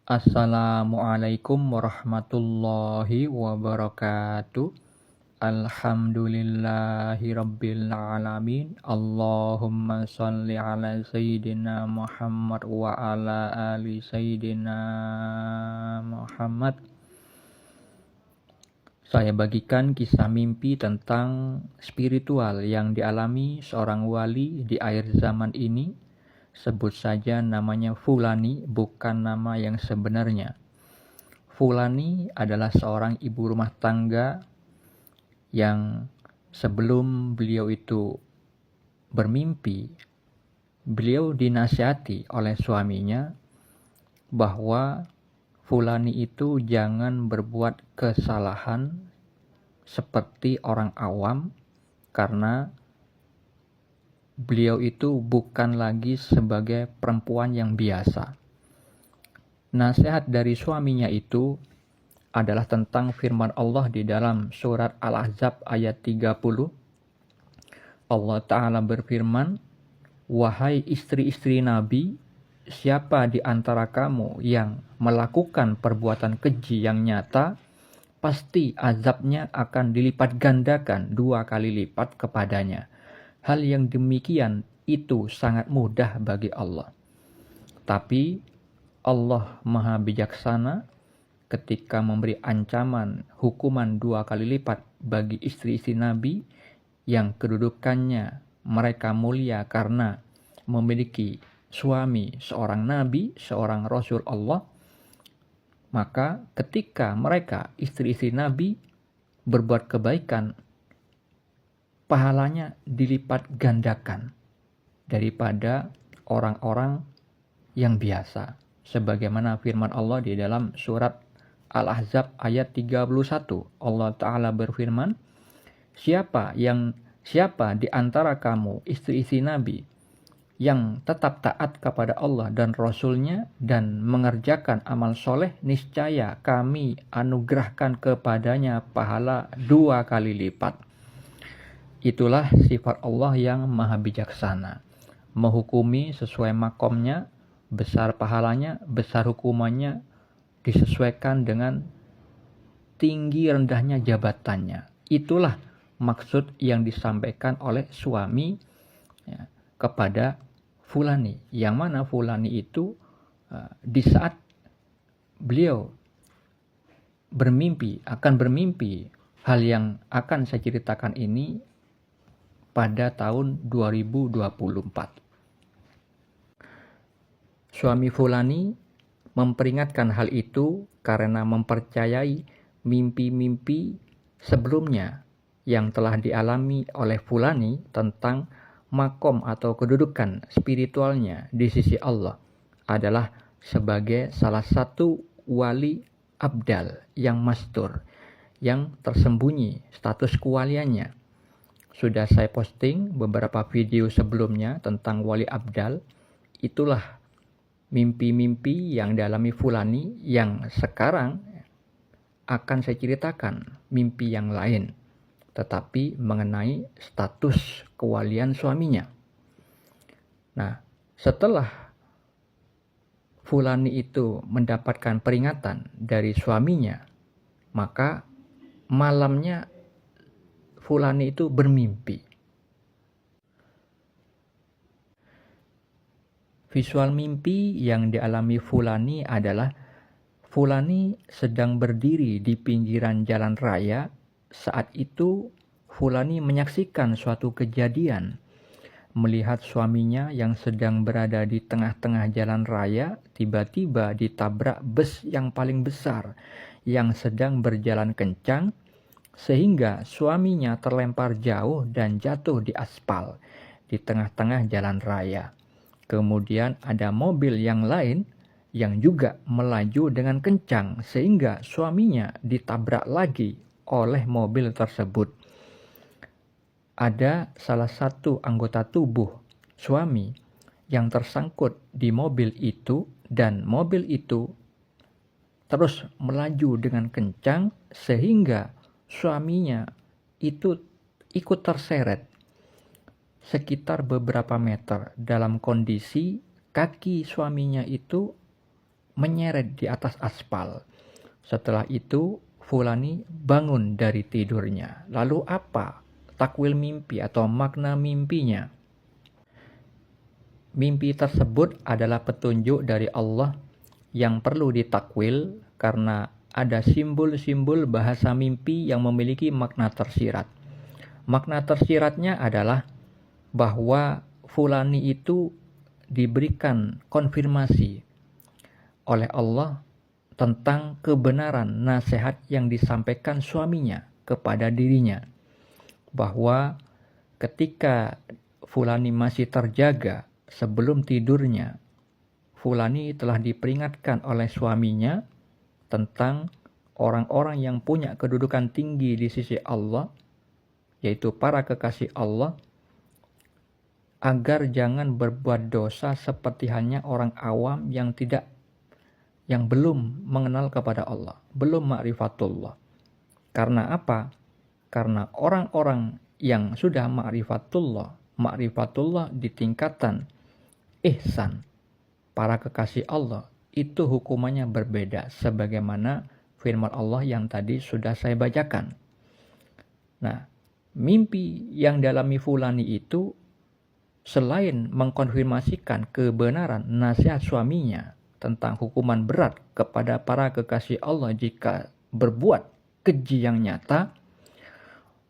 Assalamualaikum warahmatullahi wabarakatuh. Alhamdulillahi rabbil alamin. Allahumma sholli ala sayyidina Muhammad wa ala ali sayyidina Muhammad. Saya bagikan kisah mimpi tentang spiritual yang dialami seorang wali di akhir zaman ini. Sebut saja namanya Fulani, bukan nama yang sebenarnya. Fulani adalah seorang ibu rumah tangga yang sebelum beliau itu bermimpi, beliau dinasihati oleh suaminya bahwa Fulani itu jangan berbuat kesalahan seperti orang awam, karena beliau itu bukan lagi sebagai perempuan yang biasa. Nasihat dari suaminya itu adalah tentang firman Allah di dalam surat Al-Ahzab ayat 30. Allah Ta'ala berfirman, "Wahai istri-istri Nabi, siapa di antara kamu yang melakukan perbuatan keji yang nyata, pasti azabnya akan dilipat gandakan 2 kali lipat kepadanya. Hal yang demikian itu sangat mudah bagi Allah. Tapi Allah Maha Bijaksana ketika memberi ancaman hukuman 2 kali lipat bagi istri-istri Nabi yang kedudukannya mereka mulia karena memiliki suami seorang Nabi, seorang Rasul Allah. Maka ketika mereka istri-istri Nabi berbuat kebaikan, pahalanya dilipat gandakan daripada orang-orang yang biasa. Sebagaimana firman Allah di dalam surat Al-Ahzab ayat 31. Allah Ta'ala berfirman, Siapa di antara kamu istri-istri Nabi yang tetap taat kepada Allah dan Rasul-Nya dan mengerjakan amal soleh, niscaya kami anugerahkan kepadanya pahala 2 kali lipat." Itulah sifat Allah yang maha bijaksana, menghukumi sesuai makomnya, besar pahalanya, besar hukumannya, disesuaikan dengan tinggi rendahnya jabatannya. Itulah maksud yang disampaikan oleh suami kepada Fulani, yang mana Fulani itu di saat beliau akan bermimpi hal yang akan saya ceritakan ini pada tahun 2024. Suami Fulani memperingatkan hal itu karena mempercayai mimpi-mimpi sebelumnya yang telah dialami oleh Fulani tentang makom atau kedudukan spiritualnya di sisi Allah adalah sebagai salah satu wali abdal yang mastur, yang tersembunyi status kewaliannya. Sudah saya posting beberapa video sebelumnya tentang wali abdal. Itulah mimpi-mimpi yang dialami Fulani yang sekarang akan saya ceritakan mimpi yang lain, tetapi mengenai status kewalian suaminya. Nah, setelah Fulani itu mendapatkan peringatan dari suaminya, maka malamnya Fulani itu bermimpi. Visual mimpi yang dialami Fulani adalah Fulani sedang berdiri di pinggiran jalan raya. Saat itu Fulani menyaksikan suatu kejadian, melihat suaminya yang sedang berada di tengah-tengah jalan raya tiba-tiba ditabrak bus yang paling besar yang sedang berjalan kencang, sehingga suaminya terlempar jauh dan jatuh di aspal di tengah-tengah jalan raya. Kemudian ada mobil yang lain yang juga melaju dengan kencang sehingga suaminya ditabrak lagi oleh mobil tersebut. Ada salah satu anggota tubuh suami yang tersangkut di mobil itu, dan mobil itu terus melaju dengan kencang sehingga suaminya itu ikut terseret sekitar beberapa meter dalam kondisi kaki suaminya itu menyeret di atas aspal. Setelah itu Fulani bangun dari tidurnya. Lalu apa takwil mimpi atau makna mimpinya? Mimpi tersebut adalah petunjuk dari Allah yang perlu ditakwil karena ada simbol-simbol bahasa mimpi yang memiliki makna tersirat. Makna tersiratnya adalah bahwa Fulani itu diberikan konfirmasi oleh Allah tentang kebenaran nasihat yang disampaikan suaminya kepada dirinya, bahwa ketika Fulani masih terjaga sebelum tidurnya, Fulani telah diperingatkan oleh suaminya tentang orang-orang yang punya kedudukan tinggi di sisi Allah, yaitu para kekasih Allah, agar jangan berbuat dosa seperti halnya orang awam yang belum mengenal kepada Allah, belum ma'rifatullah. Karena apa? Karena orang-orang yang sudah ma'rifatullah di tingkatan ihsan, para kekasih Allah, itu hukumannya berbeda sebagaimana firman Allah yang tadi sudah saya bacakan. Nah, mimpi yang dialami Fulani itu selain mengkonfirmasikan kebenaran nasihat suaminya tentang hukuman berat kepada para kekasih Allah jika berbuat keji yang nyata,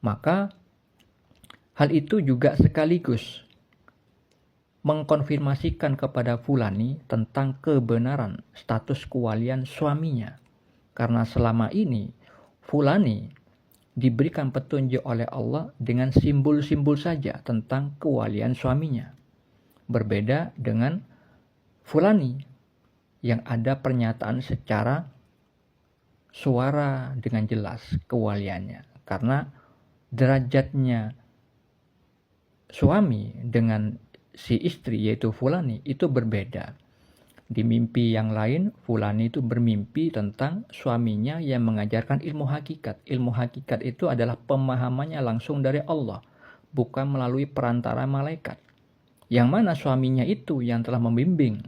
maka hal itu juga sekaligus mengkonfirmasikan kepada Fulani tentang kebenaran status kewalian suaminya. Karena selama ini Fulani diberikan petunjuk oleh Allah dengan simbol-simbol saja tentang kewalian suaminya. Berbeda dengan Fulani yang ada pernyataan secara suara dengan jelas kewaliannya. Karena derajatnya suami dengan si istri yaitu Fulani itu berbeda. Di mimpi yang lain, Fulani itu bermimpi tentang suaminya yang mengajarkan ilmu hakikat. Ilmu hakikat itu adalah pemahamannya langsung dari Allah, bukan melalui perantara malaikat. Yang mana suaminya itu yang telah membimbing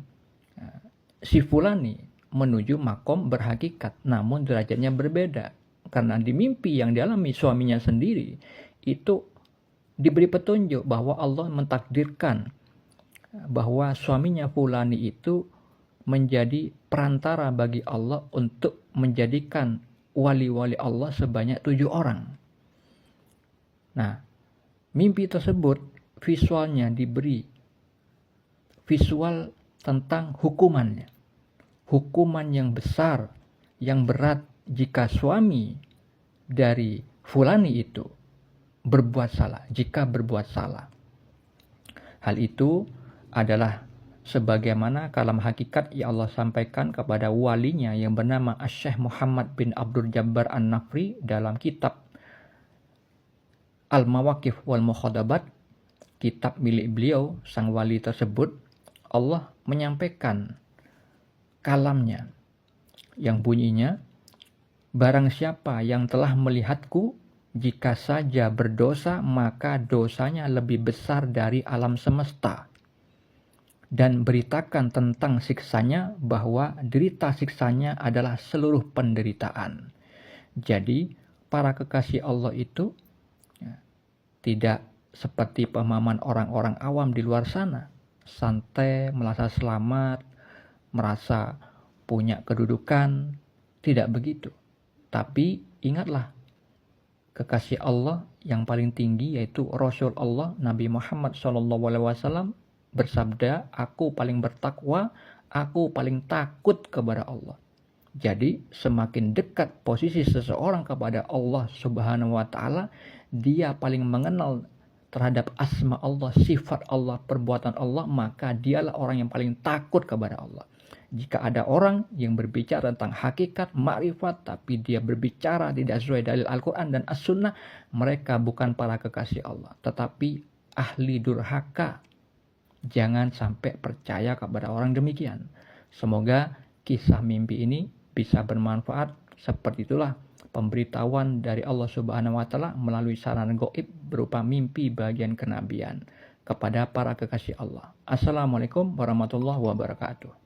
si Fulani menuju makom berhakikat, namun derajatnya berbeda. Karena di mimpi yang dialami suaminya sendiri, itu diberi petunjuk bahwa Allah mentakdirkan bahwa suaminya Fulani itu menjadi perantara bagi Allah untuk menjadikan wali-wali Allah sebanyak 7 orang. Nah, mimpi tersebut visualnya diberi visual tentang hukumannya. Hukuman yang besar, yang berat jika suami dari Fulani itu berbuat salah, jika berbuat salah. Hal itu adalah sebagaimana kalam hakikat yang Allah sampaikan kepada walinya yang bernama Syekh Muhammad bin Abdul Jabbar An-Nafri dalam kitab Al-Mawaqif wal Mukhadabat, kitab milik beliau, sang wali tersebut. Allah menyampaikan kalamnya yang bunyinya, barang siapa yang telah melihatku, jika saja berdosa maka dosanya lebih besar dari alam semesta, dan beritakan tentang siksanya bahwa derita siksanya adalah seluruh penderitaan. Jadi para kekasih Allah itu tidak seperti pemahaman orang-orang awam di luar sana, santai, merasa selamat, merasa punya kedudukan. Tidak begitu. Tapi ingatlah, kekasih Allah yang paling tinggi yaitu Rasul Allah Nabi Muhammad SAW bersabda, aku paling bertakwa, aku paling takut kepada Allah. Jadi semakin dekat posisi seseorang kepada Allah Subhanahu wa Ta'ala, dia paling mengenal terhadap asma Allah, sifat Allah, perbuatan Allah, maka dialah orang yang paling takut kepada Allah. Jika ada orang yang berbicara tentang hakikat, makrifat, tapi dia berbicara tidak sesuai dalil Al-Quran dan As-Sunnah, mereka bukan para kekasih Allah, tetapi ahli durhaka. Jangan sampai percaya kepada orang demikian. Semoga kisah mimpi ini bisa bermanfaat. Seperti itulah pemberitahuan dari Allah Subhanahu wa Ta'ala melalui sarana gaib berupa mimpi bagian kenabian kepada para kekasih Allah. Assalamualaikum warahmatullahi wabarakatuh.